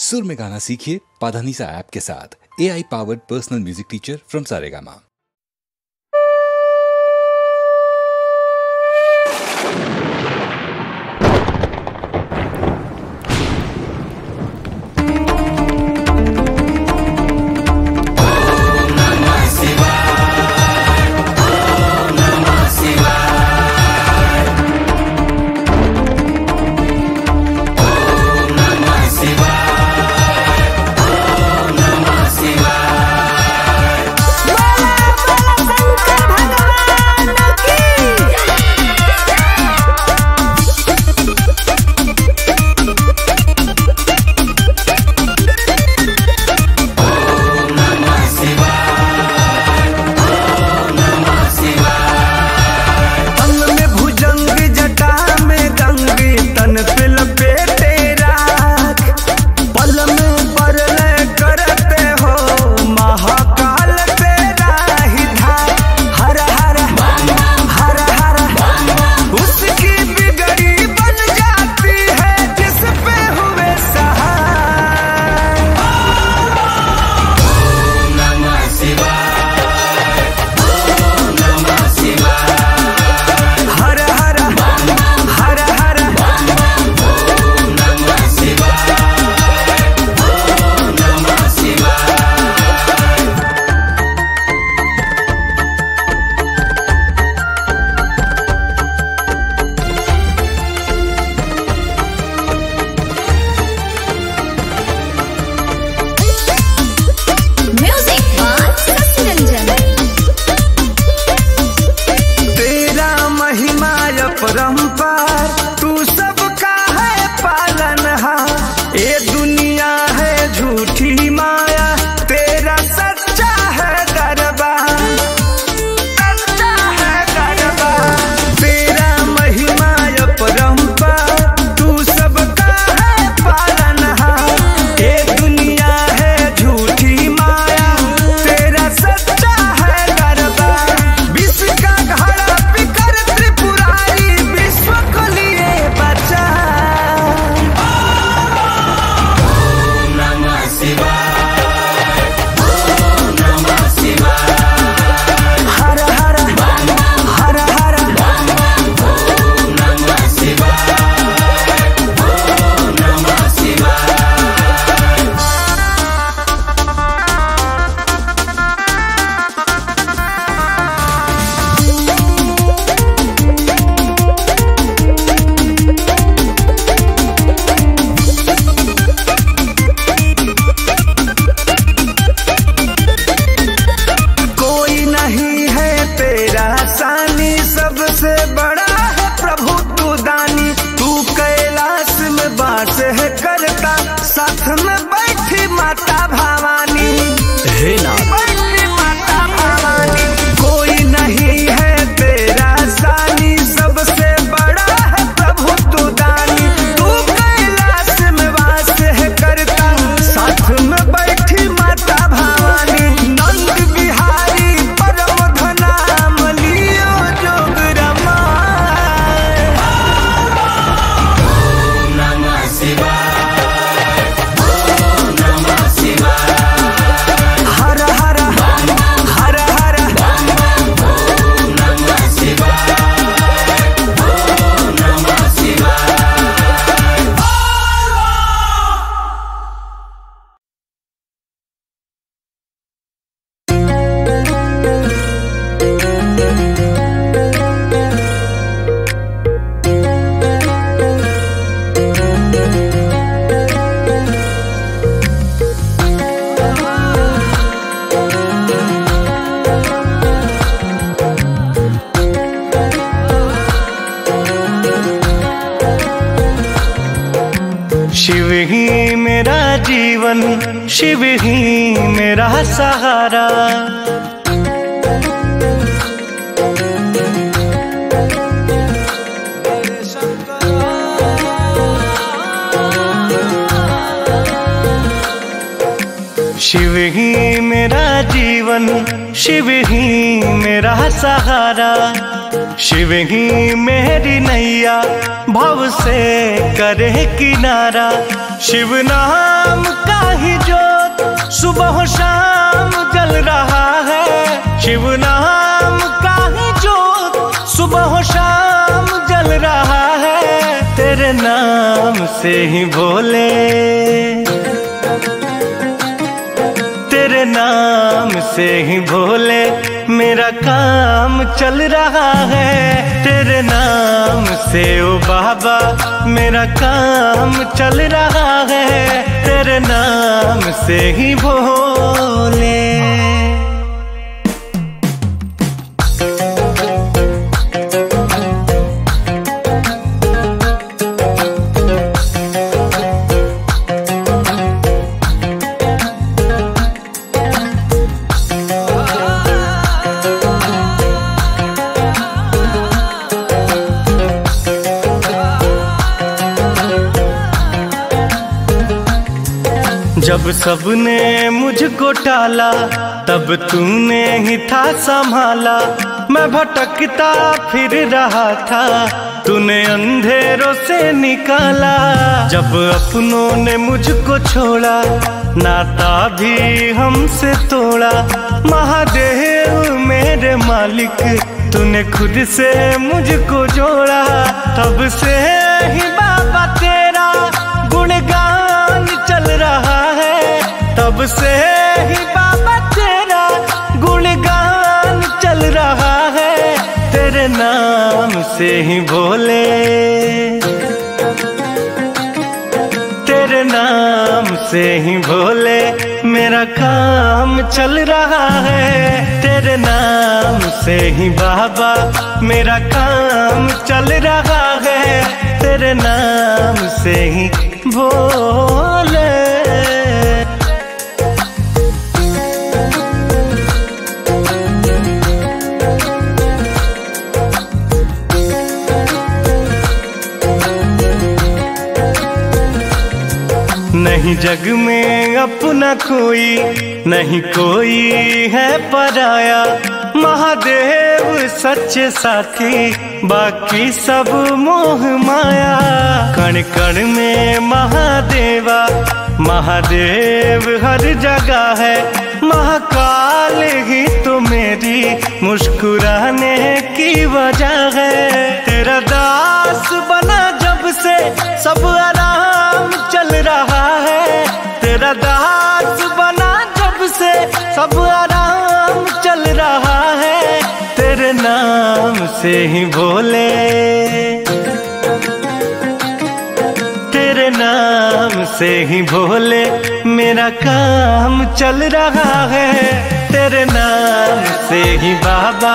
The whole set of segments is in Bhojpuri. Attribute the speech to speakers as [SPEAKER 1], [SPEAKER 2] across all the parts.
[SPEAKER 1] सुर में गाना सीखिए पाधानीसा ऐप के साथ। AI powered personal music teacher from Saregama.
[SPEAKER 2] Shiv ही मेरा जीवन, शिव ही मेरा सहारा। शिव ही मेरा जीवन, शिव ही मेरा सहारा। शिव ही मेरी नैया भव से करे किनारा। शिव नाम का ही जोत सुबह शाम जल रहा है। शिव नाम का ही जोत सुबह शाम जल रहा है। तेरे नाम से ही भोले, तेरे नाम से ही भोले मेरा काम चल रहा है। तेरे नाम से ओ बाबा मेरा काम चल रहा है। तेरे नाम से ही भोले। जब सबने मुझको टाला तब तूने ही था संभाला। मैं भटकता फिर रहा था, तूने अंधेरों से निकाला। जब अपनों ने मुझको छोड़ा, नाता भी हमसे तोड़ा। महादेव मेरे मालिक, तूने खुद से मुझको जोड़ा। तब से ही बाबा तेरा गुणगान चल रहा है। तब से ही बाबा तेरा गुणगान चल रहा है। तेरे नाम से ही भोले, तेरे नाम से ही भोले मेरा काम चल रहा है। तेरे नाम से ही बाबा मेरा काम चल रहा है। तेरे नाम से ही भोले। नहीं जग में अपना कोई, नहीं कोई है पराया। महादेव सच्चे साथी, बाकी सब मोह माया। कण कण में महादेवा, महादेव हर जगह है। महाकाल ही तो मेरी मुस्कुराने की वजह है। तेरा दास बना जब से सब आराम चल रहा है। तेरा दास बना जब से सब आराम चल रहा है। तेरे नाम से ही भोले, तेरे नाम से ही भोले मेरा काम चल रहा है। तेरे नाम से ही बाबा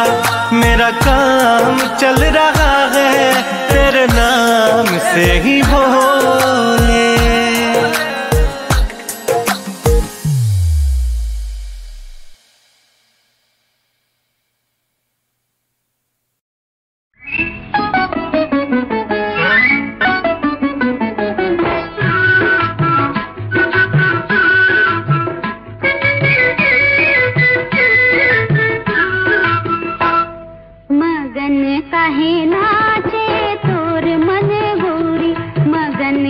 [SPEAKER 2] मेरा काम चल रहा है। तेरे नाम से ही भोले।
[SPEAKER 3] मगन काहे नाचे तोर मन गोरी, मगन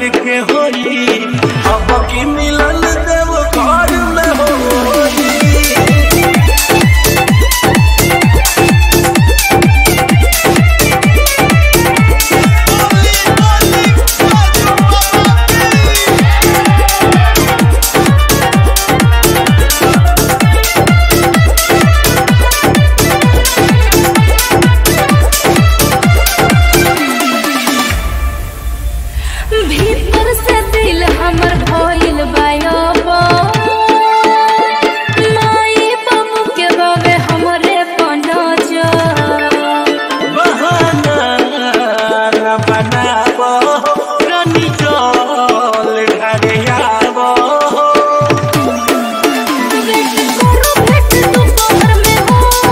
[SPEAKER 2] करके होई अब की मिलन देव घर में होई।
[SPEAKER 3] भीतर से दिल हमर भइल बायबा माई बाबू के बाबे हमरे पनजा
[SPEAKER 2] बहाना न बनाबो रानी चल घरे आबो
[SPEAKER 3] वेट करो भेट दोपहर में होई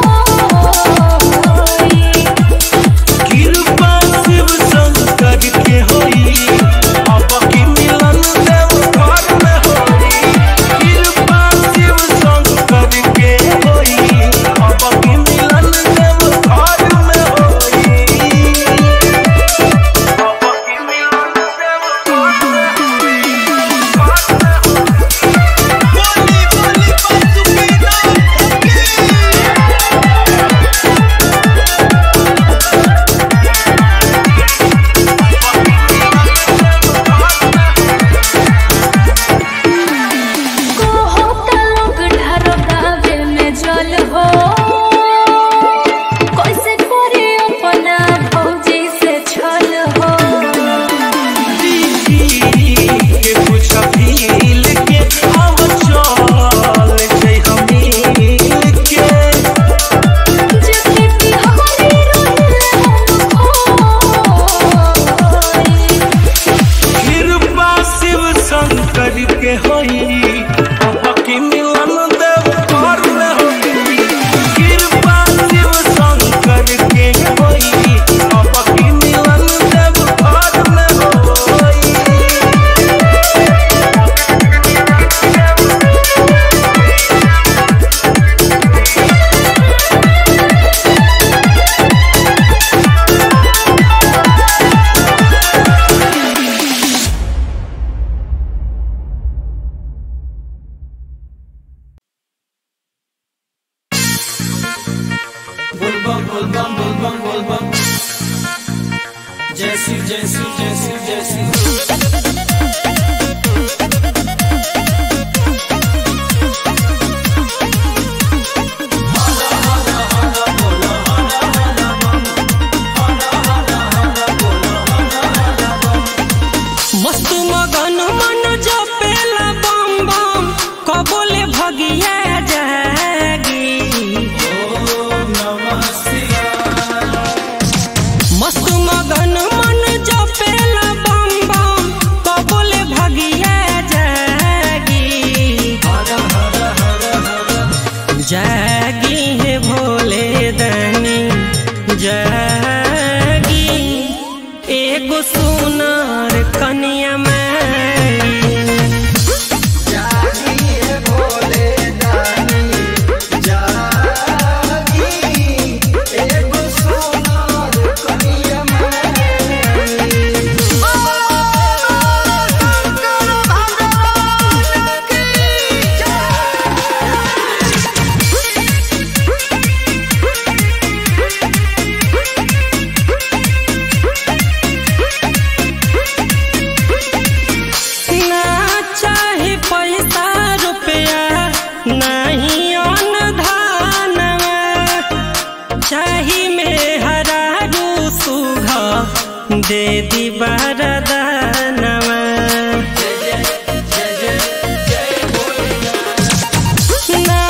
[SPEAKER 2] कृपा शिव शंकर के होई अब की मिलन देव घर में होई। कृपा शिव शंकर के होई अब की मिलन देव घर में होई। अब की मिलन देव घर में होई। बोली बोली
[SPEAKER 3] कहता लोग ढरगावे में जल हो कैसे करे अपना भौजी से छल हो
[SPEAKER 2] के कुछ फील के अब चल जय हमील के
[SPEAKER 3] जबकि हमारी रोहिल खोई
[SPEAKER 2] कृपा शिव शंकर के होई अब की मिलन देव घर में होई। कृपा शिव शंकर के होई अब की मिलन देव घर में होई।
[SPEAKER 4] मस्त मगन मन जपेला बम बम कबोले भगिया जागी। मस्त मगन मन जपेला बम बम कबोले भगिया जागी। जागी है भोले दानी जागी एगो सुनार कनिया में दे दी वरदानवा ना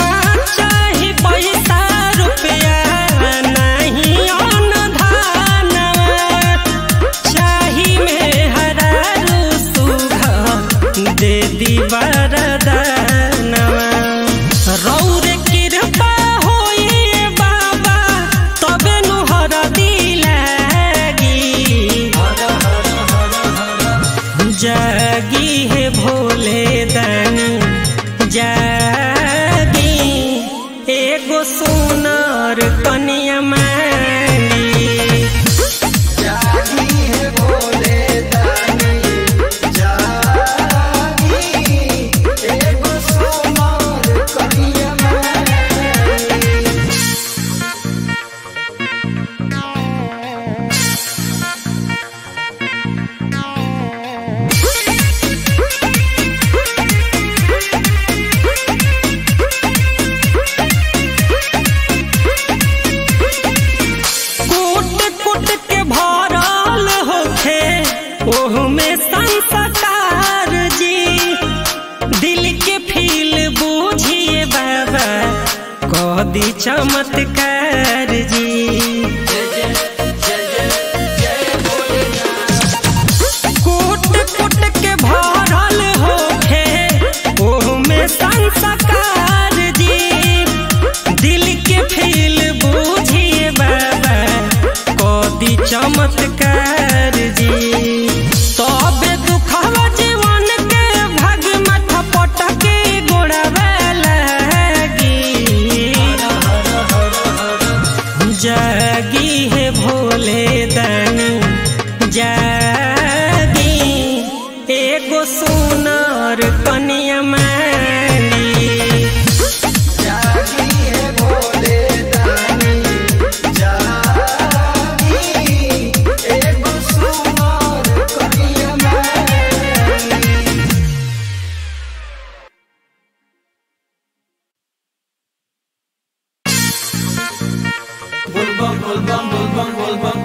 [SPEAKER 4] चाही पैसा रुपया नहीं अन धानवा चाही में हरारू सुघा दे दी वरदानवा रौर कृपा होई बाबा तबे नु हर दिलागी दी चमत्कार जी। कूट कूट के भरल होखे ओमे संस्कार जी, दिल के फील बूझिए बाबा को दी चमत्कार जी। तबे दुखवा जीवन के भाग माथा पटके गोड़ावे लगी। जागी है भोले दानी जागी, एगो सुनर कनिया मानी।
[SPEAKER 5] जागी है भोले दानी जागी, एगो सुनर कनिया मानी।
[SPEAKER 6] बोलबम बोलबम बोलबम बोलबम,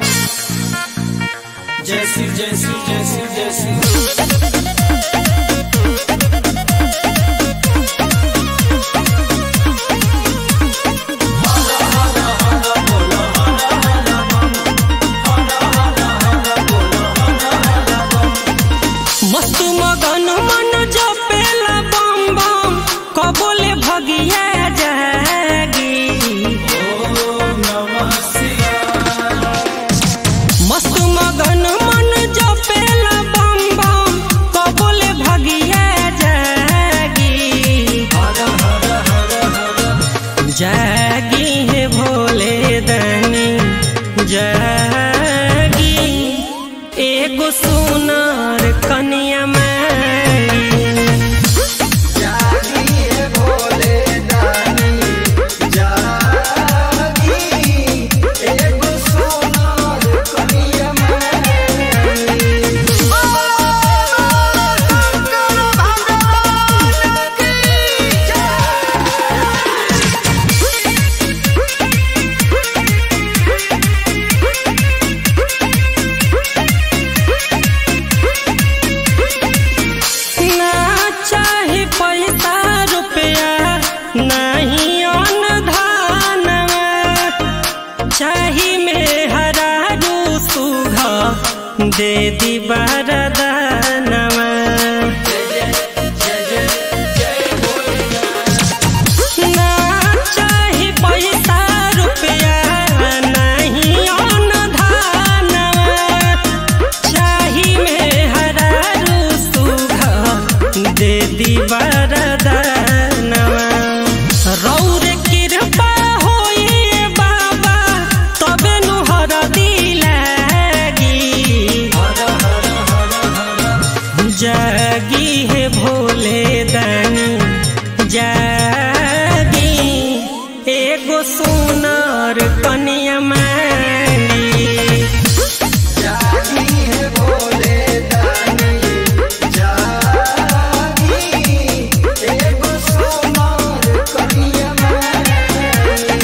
[SPEAKER 6] जय श्री जय श्री जय श्री जय श्री।
[SPEAKER 4] मस्त मगन मन जपेला बम बम, कबोले भगिया जागी। मस्त मगन मन जपेला बम बम, कबोले भगिया जागी। जागी है भोले दानी जागी, एगो सुनर कनिया मानी।
[SPEAKER 5] जागी है भोले दानी जागी, एगो सुनर कनिया मानी।
[SPEAKER 4] ना चाहे पैसा रुपया नहीं अन्न धनवा, चाही में हरारू सुघा दे दी वरदानवा। ना चाहे पैसा रुपया नहीं अन्न धनवा, चाही में हरारू सुघा दे दी वरदानवा। रौर कृपा होइए बाबा तबे नु हरदी लागी। जागी है भोले दानी जागी, एगो सुनर कनिया मानी।
[SPEAKER 5] जागी है भोले दानी जागी, एगो सुनर कनिया मानी।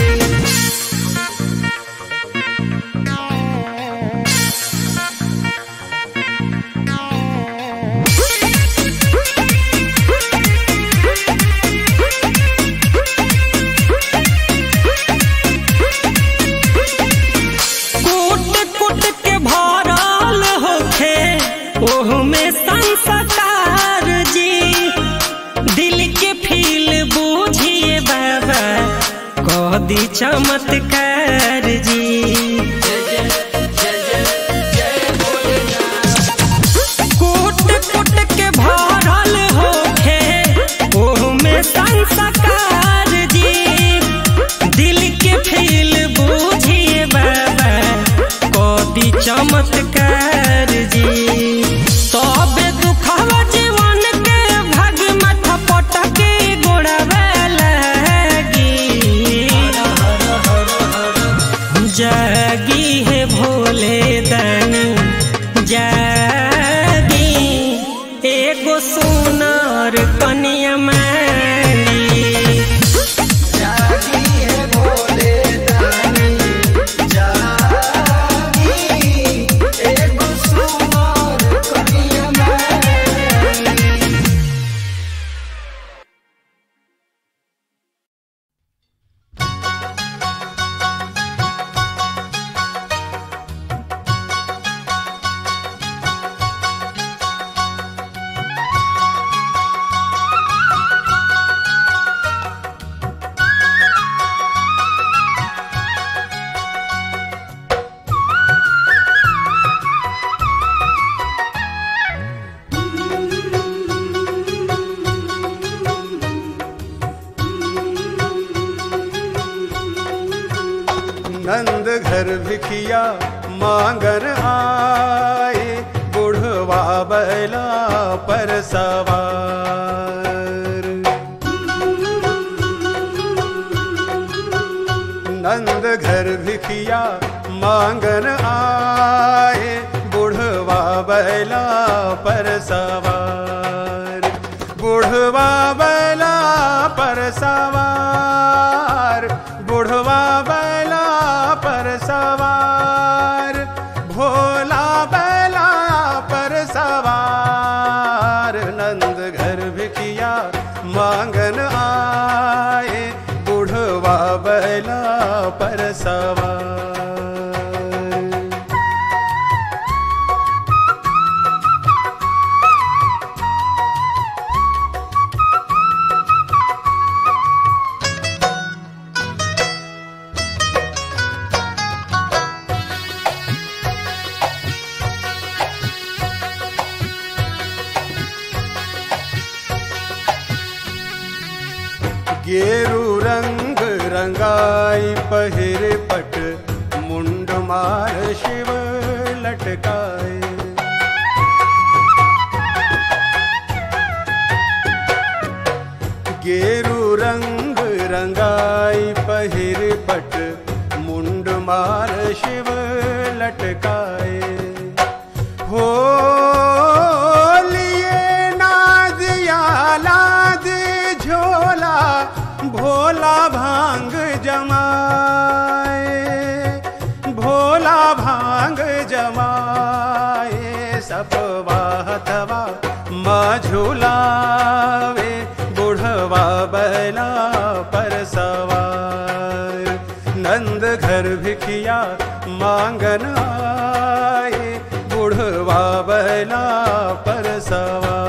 [SPEAKER 4] कूट कूट के भरल होखे ओहमे संस्कार जी, दिल के फील बूझिए बाबा कह दी चमत्कार जी। कूट कूट के भरल होखे ओहमे संस्कार जी, दिल के फील बूझिए बाबा कदी चमत्कार जी। तबे दुखवा जीवन के भाग माथा पटके गोड़ावे लगी। जागी है भोले दानी जागी, एगो सुनर कनिया मानी।
[SPEAKER 5] जागी है भोले दानी जागी, एगो सुनर कनिया मानी।
[SPEAKER 7] भिखिया मांगन आए, बुढ़वा बैला पर सवार। नंद घर भिखिया मांगन आए, बुढ़वा बैला पर सवार। बुढ़वा बैला पर सवार, बुढ़वा बैला पर सवार, भोला बैला पर सवार। नंद घर भिखिया मांगन आए, बुढ़वा बैला पर सवार। गेरू रंग रंगाई पहिर पट, मुंड मार शिव लटकाए। गेरू रंग रंगाई पहिर पट, मुंड मार शिव लटकाए। हो लिए नादिया लाद झोला, भोला भांग जमाए, भोला भांग जमाए। सपवा हथवा माँ झूलावे, बुढ़वा बैला पर सवार। नंद घर भिखिया मांगन आए, बुढ़वा बैला पर सवार।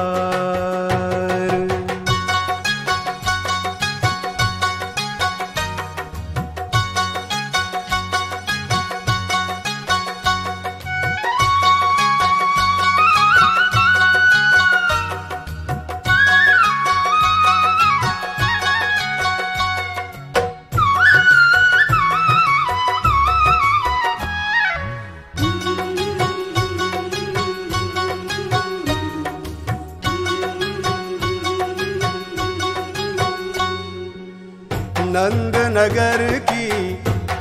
[SPEAKER 7] नंद नगर की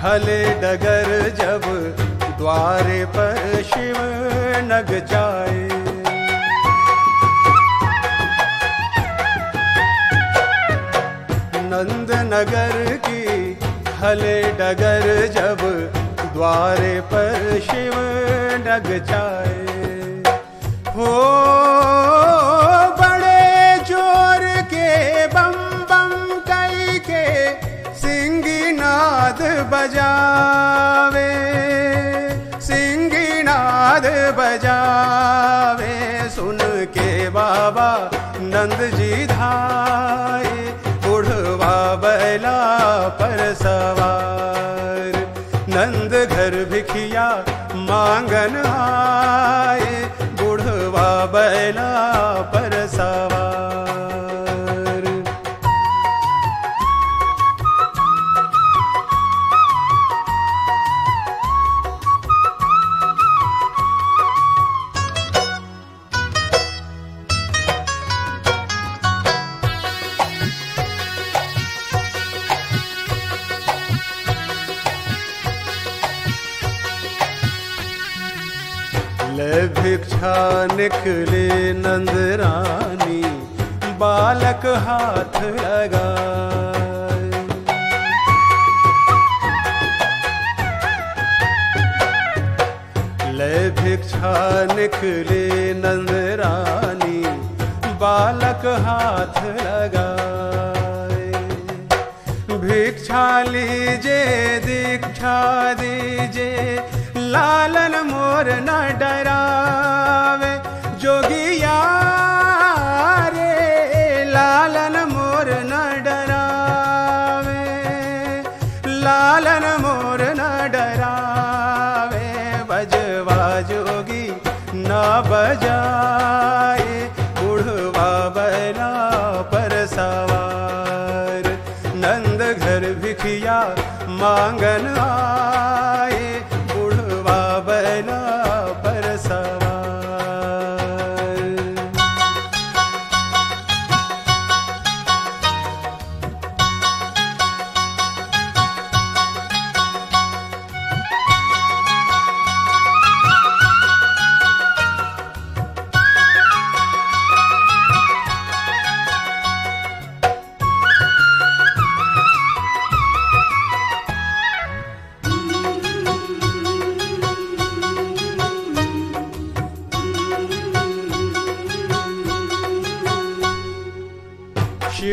[SPEAKER 7] हले डगर, जब द्वारे पर शिव नग जाए। नंद नगर की हले डगर, जब द्वारे पर शिव नग जाए। हो बड़े जोर के बम बम कई के, सिंगीनाद बजावे, सिंगीनाद बजावे। सुन के बाबा नंद जी धाये, बुढ़वा बैला पर सवार। नंद घर भिखिया मांगन आए, बुढ़वा बैला पर सवार। ले भिक्षा निकले नंद रानी, बालक हाथ लगाए। ले भिक्षा निकले नंद रानी, बालक हाथ लगाए। भिक्षा लीजे दीक्षा दीजे, लालन मोर न डरावे। जोगिया रे लालन मोर न डरावे, लालन मोर न डरावे। बजवा जोगी न बजाए, बुढ़वा बैला पर सवार। नंद घर भिखिया मांगन आए,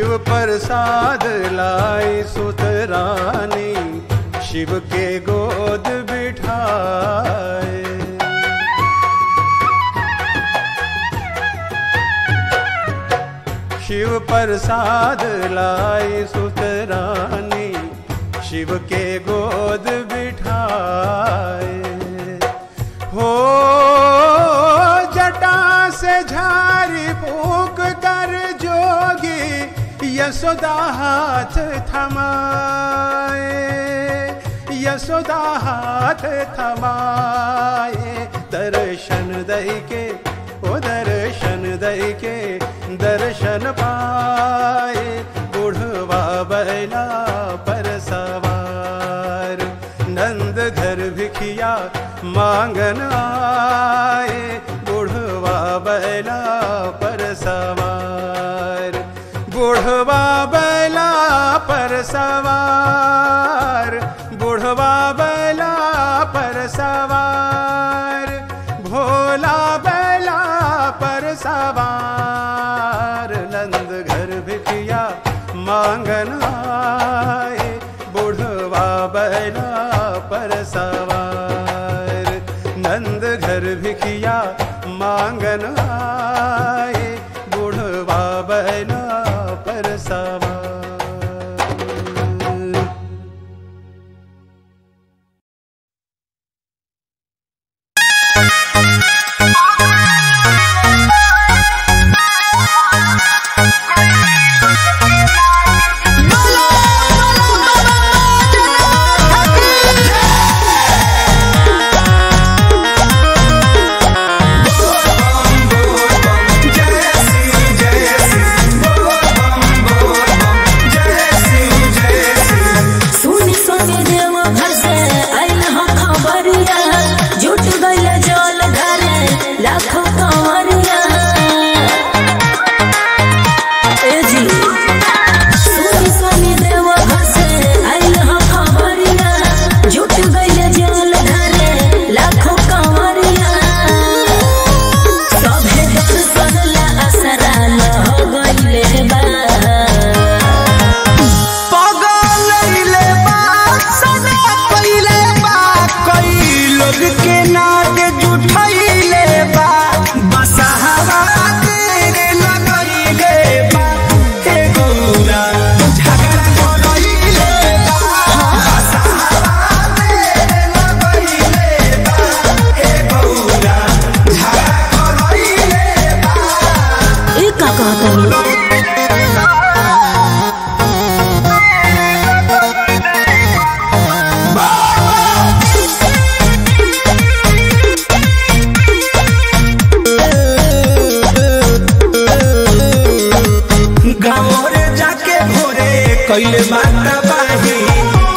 [SPEAKER 7] शिव प्रसाद लाई सुतरानी, शिव के गोद बिठाए। शिव प्रसाद लाई सुतरानी, शिव के गोद बिठाए। हो जटा से झारी फूक कर जोगी यशोदा हाथ थमाए, यशोदा हाथ थमाए। दर्शन दई के ओ दर्शन दई के दर्शन पाए, बुढ़वा बैला पर सवार। नंद घर भिखिया मांगन आए, बुढ़वा बैला पर सवार। बुढ़वा बैला पर सवार, बुढ़वा बैला पर सवार। भोला बैला पर सवार। नंद घर भिखिया मांगन आए, बुढ़वा बैला पर सवार। नंद घर भिखिया मांगन आए, बुढ़वा बैला पर सवार।
[SPEAKER 2] कैले बाता बाही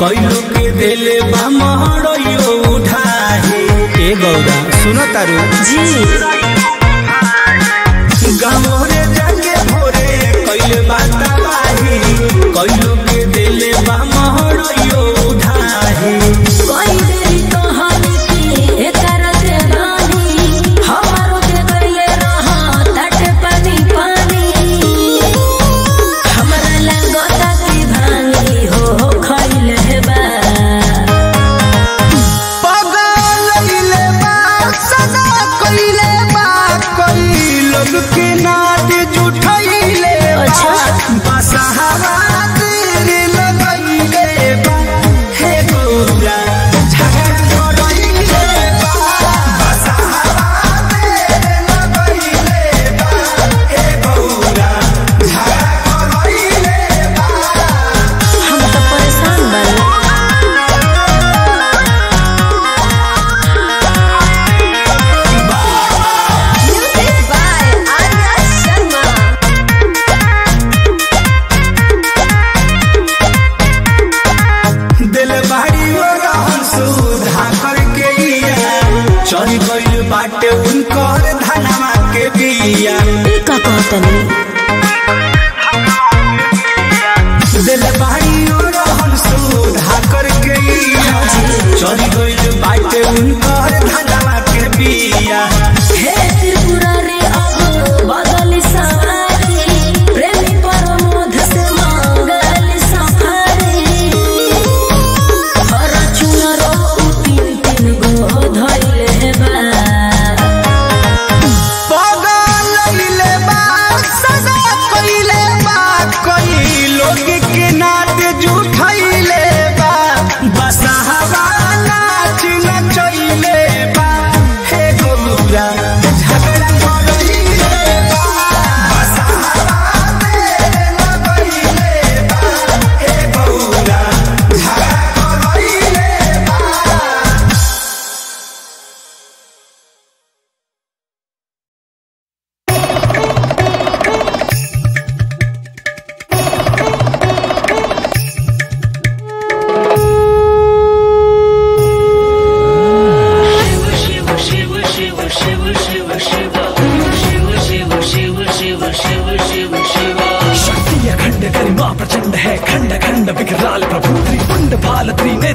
[SPEAKER 2] कैलो के दिले बा महड़ियो उठाही। ए गौरा सुनो तारू
[SPEAKER 4] जी
[SPEAKER 2] गाँवरे जाके भोरे कैले बाता बाही कैलो के दिले बा महड़ियो उठाही।
[SPEAKER 3] कोई देरी तो हानि की करते बानी, हमारो के गइले रहा तट पानी पानी। हमरा लगता कि भांगी हो खइले बा,
[SPEAKER 2] पगलइले बा सदा कइले बा कई लोग के नाट जुठइले बा। बसहावा तेरे लगइले बा हे गौरा झगड़ा करइले बा। बसहावा तेरे लगइले बा हे गौरा झगड़ा करइले बा।
[SPEAKER 3] हम तो परेशान बानी। Music by Arya Sharma.
[SPEAKER 2] दिल बाड़ी रहन सुधा करके चल गइल बाटे उनकर धनवा के बिया।
[SPEAKER 3] ई का कहतनी
[SPEAKER 2] दिल बाड़ी रहन सुधा करके चल गइल बाटे उनकर धनवा के बिया।
[SPEAKER 3] हे त्रिपुरारी अब बदली सवारी, प्रेमी प्रमोद से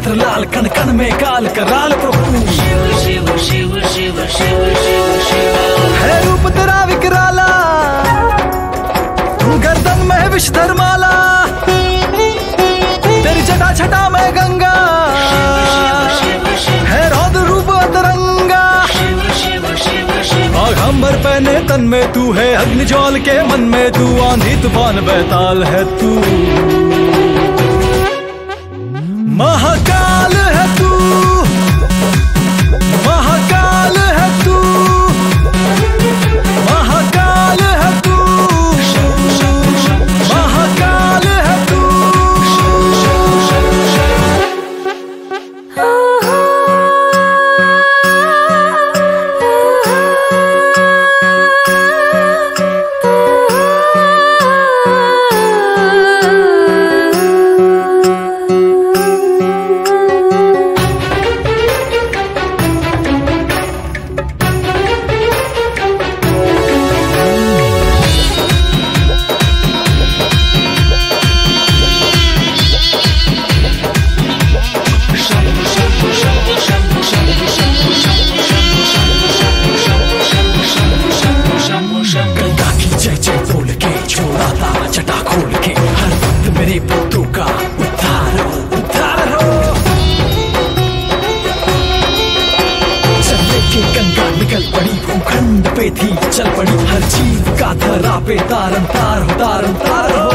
[SPEAKER 8] मंत्र लाल, कण कण में काल कराल प्रभु।
[SPEAKER 6] शिव शिव शिव शिव शिव शिव शिव
[SPEAKER 8] है रूप तेरा विकराला, गर्दन में विषधर माला, तेरी जटा छटा में गंगा, है रौद्र रूप अतरंगा। आगंबर पहने तन में तू है, अग्निज्वाल के मन में तू, आंधी तूफान बैताल है तू। महाकाल है तू, महाकाल है तू, महाकाल है तू, महाकाल है तू। चल पड़ी हर चीज का धरा पे तारम तार हो, तारम तार हो।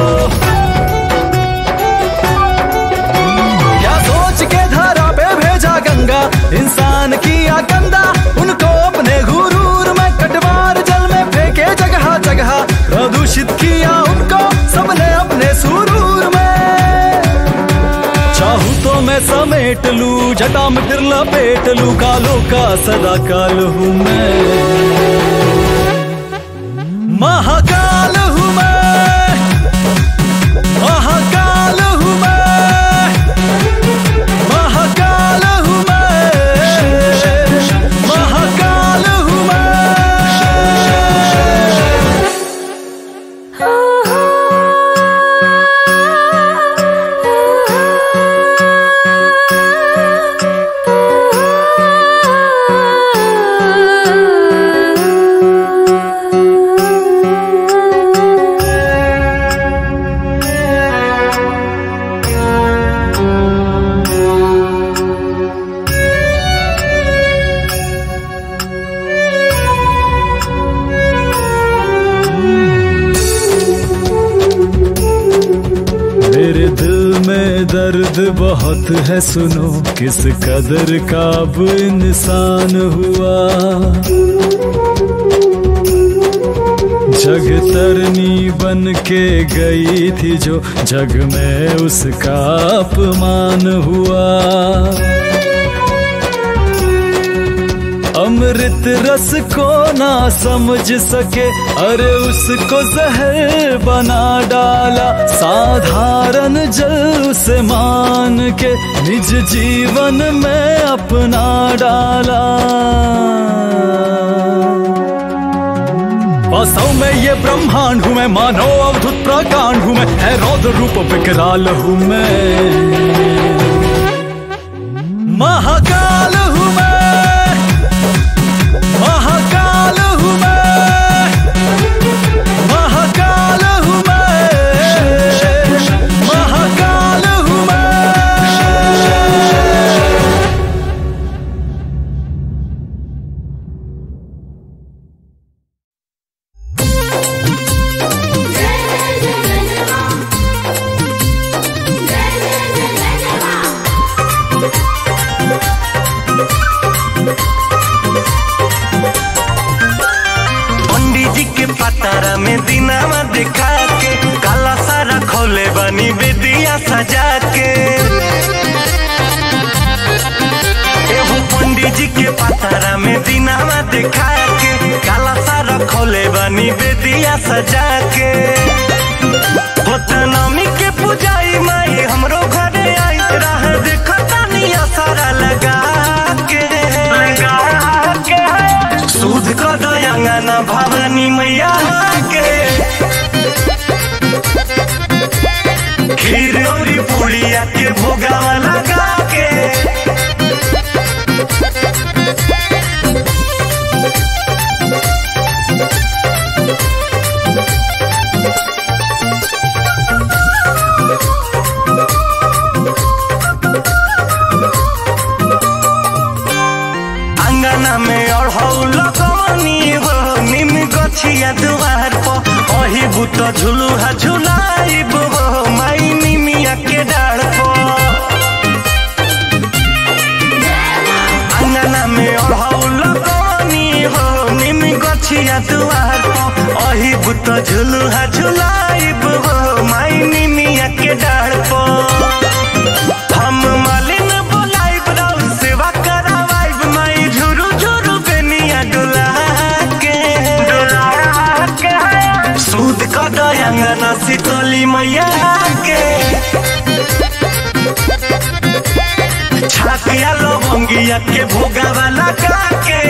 [SPEAKER 8] क्या सोच के धारा पे भेजा गंगा, इंसान किया गंदा उनको अपने गुरूर में, कटवार जल में फेंके जगह जगह, प्रदूषित किया उनको सबने अपने सुरूर में। चाहूं तो मैं समेट लूं, जटा में फिर लपेट लूं, कालों का सदा काल हूं मैं। महाकाल हूं मैं, महाकाल हूं मैं, महाकाल हूं मैं, महाकाल हूं मैं। दर्द बहुत है सुनो, किस कदर का अब इंसान हुआ। जग तरनी बन के गई थी जो, जग में उसका अपमान हुआ। अमृत रस को ना समझ सके, अरे उसको जहर बना डाला। साधारण जल उसे मान के निज जीवन में अपना डाला। वास्तव में ये ब्रह्मांड हूँ मैं, मानो अवधुत प्रकांड हूँ मैं, है रौद्र रूप विकराल हूँ मैं। महाकाल हूँ मैं, महाकाल हूँ मैं, महाकाल हूँ मैं, महाकाल हूँ मैं।
[SPEAKER 2] तारा में दिनावा दिखा के, काला सारा खोले बनी बेदिया सजा के। एहो पंडित जी के पतारा में दिनावा दिखा के, काला सारा खोले बनी बेदिया सजा के। नवमी के पूजाई माई हमरो घरे आई, राह देखा तानिया सारा लगा के सूद को दयांगा ना भवानी मैया के। खीर और पुड़िया के भोगावा लगा के तो झुलुहा झुलाइब हो माई निमिया के डाढ़ पर। हम मालिन बोलाइब राउर सेवा करावाइब माई झुरु झुरु बेनिया डुला के सूद का दयांगना शीतली मैया के छाकिया लवंगिया के भोगावा लगा के।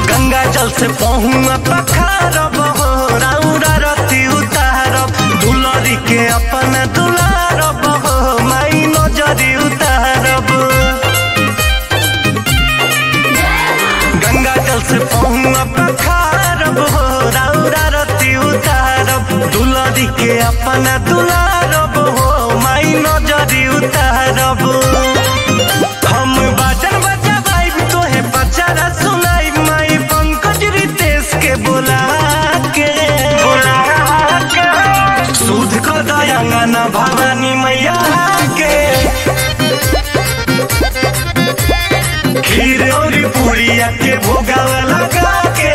[SPEAKER 2] गंगा जल से पहुँआ पखारब हो राउरा रति उतारब दुलरी के अपन दुलारब हो माई नजरी उतारब। गंगा जल से पहुँआ पखारब हो राउरा रति उतारब दुलरी के अपन दुलारब हो माई नजरी उतारब। हम बाजन बजाइब तोहे पचारा सुनाइब माई पंकज रितेश के बोला के सूद को दयांगना भवानी मैया के खीर और पूरिया के भोगावा लगा के।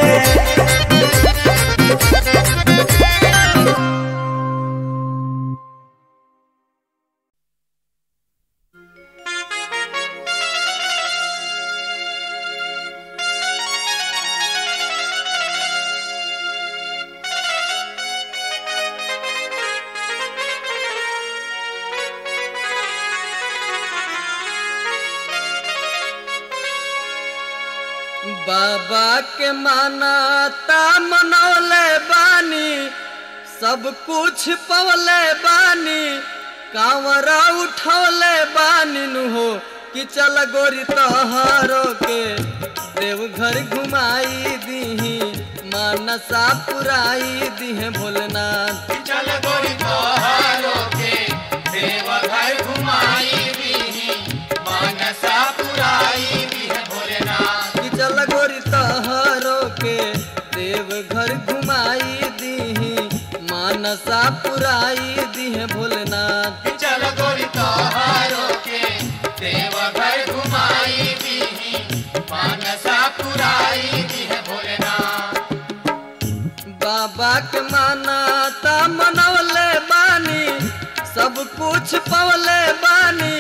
[SPEAKER 9] बाबा के मानाता मनौले बानी सब कुछ पवले बानी कांवरा उठौले बानी नु हो कि चल गोरी तोहरो के देवघर घुमाई दीही मानसा पुराई दीहे भोलेनाथ।
[SPEAKER 5] चल गोरी तोहरो के देवघर घुमाई दीही मानसा पुराई दीहे भोलेनाथ।
[SPEAKER 9] चल गोरी तोहरो के देवघर घुमाई दीही मानसा पुराई दीहे भोलेनाथ।
[SPEAKER 5] चल गोरी तोहरो के देवघर घुमाई दीही मानसा पुराई दीहे भोलेनाथ।
[SPEAKER 9] बाबा के मानाता मनौले बानी सब कुछ पवले बानी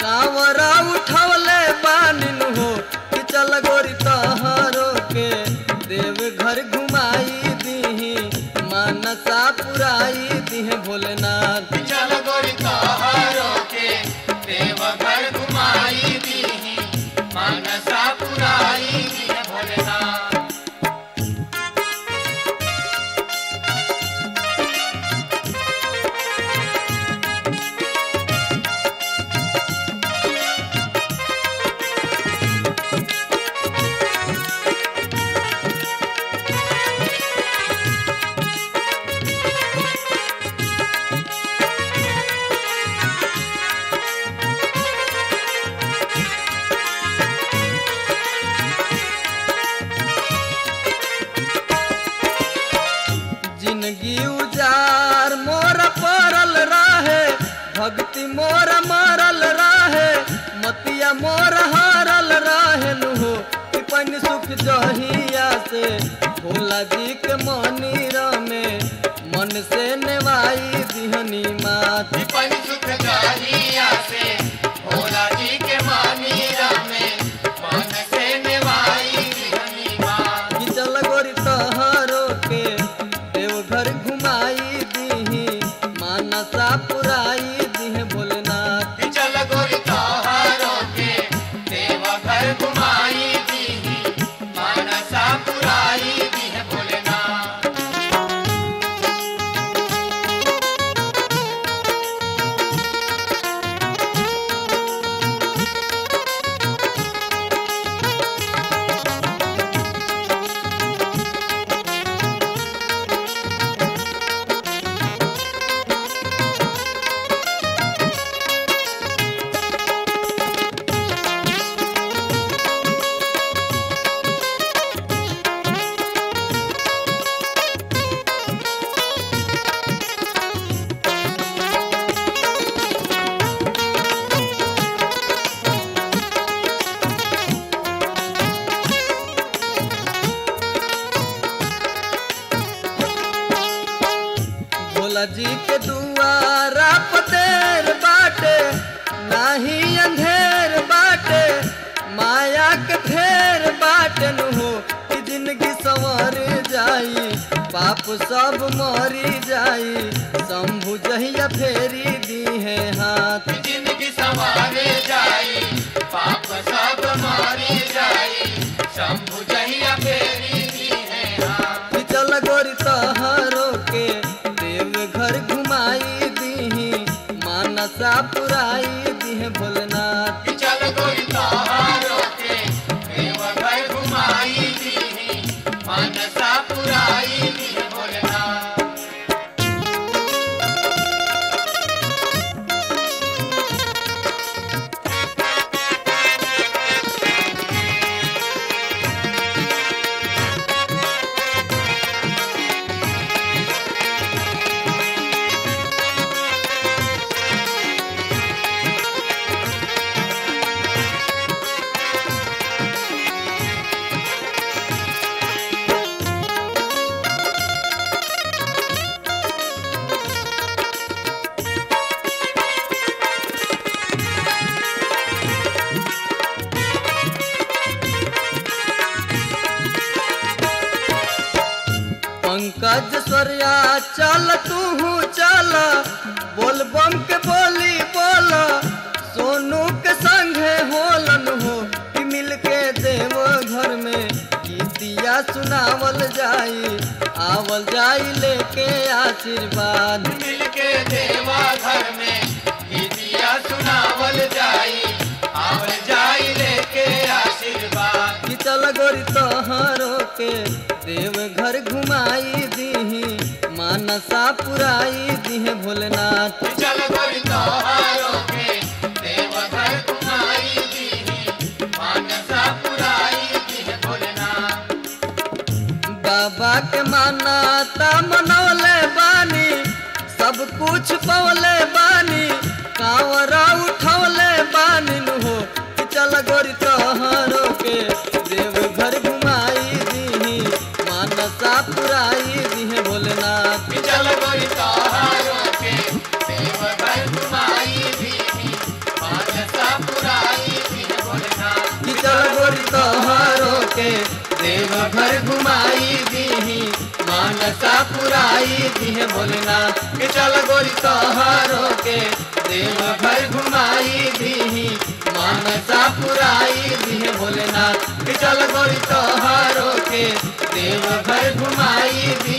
[SPEAKER 9] कांवरा उठौले बानी नु हो कि चल गोरी तोहरो के देवघर घुमाई दीही मानसा पुराई दीहे भोलेनाथ।
[SPEAKER 5] चल गोरी तोहरो के देवघर घुमाई दीही मानसा पुराई दीहे भोलेनाथ।
[SPEAKER 9] जिंदगी उजार मोर परल रहे भक्ति मोर मरल रहे मतिया मोर हारल रहे नु हो कि पन सुख जहिया से भोला जी के मंदिर में मन से नेवाई दिहनी मात।
[SPEAKER 5] पन सुख जहिया से भोला जी के मंदिर में मन से नेवाई दिहनी मात।
[SPEAKER 9] कि चल गोरी तोहरो के देवघर घुमाई दीही मानसा पुराई दीहे भोलेनाथ।
[SPEAKER 5] चल गोरी तोहरो के देवघर घुमाई दीही मानसा पुराई दीहे भोलेनाथ।
[SPEAKER 9] भोला जी के दुआरा पतेर बाटे नाही अंधेर बाटे माया के फेर बाटे नु हो कि जिंदगी संवर जाई पाप सब मरी जाई शंभु जहिया फेरी दी है हाथ
[SPEAKER 5] जिंदगी संवारे जाई पाप सब मारी जाई शंभु जहिया फेरी दी है हाथ
[SPEAKER 9] चल गोरी तोहरो के देव घर घुमाई दीही मानसा पुराई दीहे भोलेनाथ
[SPEAKER 5] चल गोरी तोहारो के देवघर घुमाई दीही मानसा पुराई दी भोलेनाथ
[SPEAKER 9] पंकज स्वर्या चल तू चल बोल बम के बोली बोल सोनू के संगे होलन हो कि मिल के देव घर में गीतिया सुनावल जाई आवल जाई लेके आशीर्वाद
[SPEAKER 5] मिल के देवा घर में गीतिया सुनावल जाई आवल जाई लेके आशीर्वाद
[SPEAKER 9] कि चल गोरी तोहरो के देव घर घुमाई दीही मानसा पुराई दीहे भोलेनाथ
[SPEAKER 5] चल गोरी तोहारो के देवघर घुमाई दीही मानसा पुराई दी भोलेनाथ
[SPEAKER 9] बाबा के मानता मनौले बानी सब कुछ पौले बानी कांवरा उठौले बानी नु हो कि चल गोरी तोहरो के देव घर घुमाई दीही मानसा पुराई दीहे भोलेनाथ
[SPEAKER 5] चल गोरी तोहारो के देवघर घुमाई दीही मानसा पुराई दी भोलेनाथ
[SPEAKER 9] कि चल गोरी तोहरो के देव घर घुमाई दीही मानसा पुराई दीहे भोलेनाथ
[SPEAKER 5] कि चल गोरी
[SPEAKER 9] तोहरो के देव घर घुमाई दीही मानसा पुराई दीहे भोलेनाथ
[SPEAKER 5] कि चल गोरी तोहारो के देवघर घुमाई दी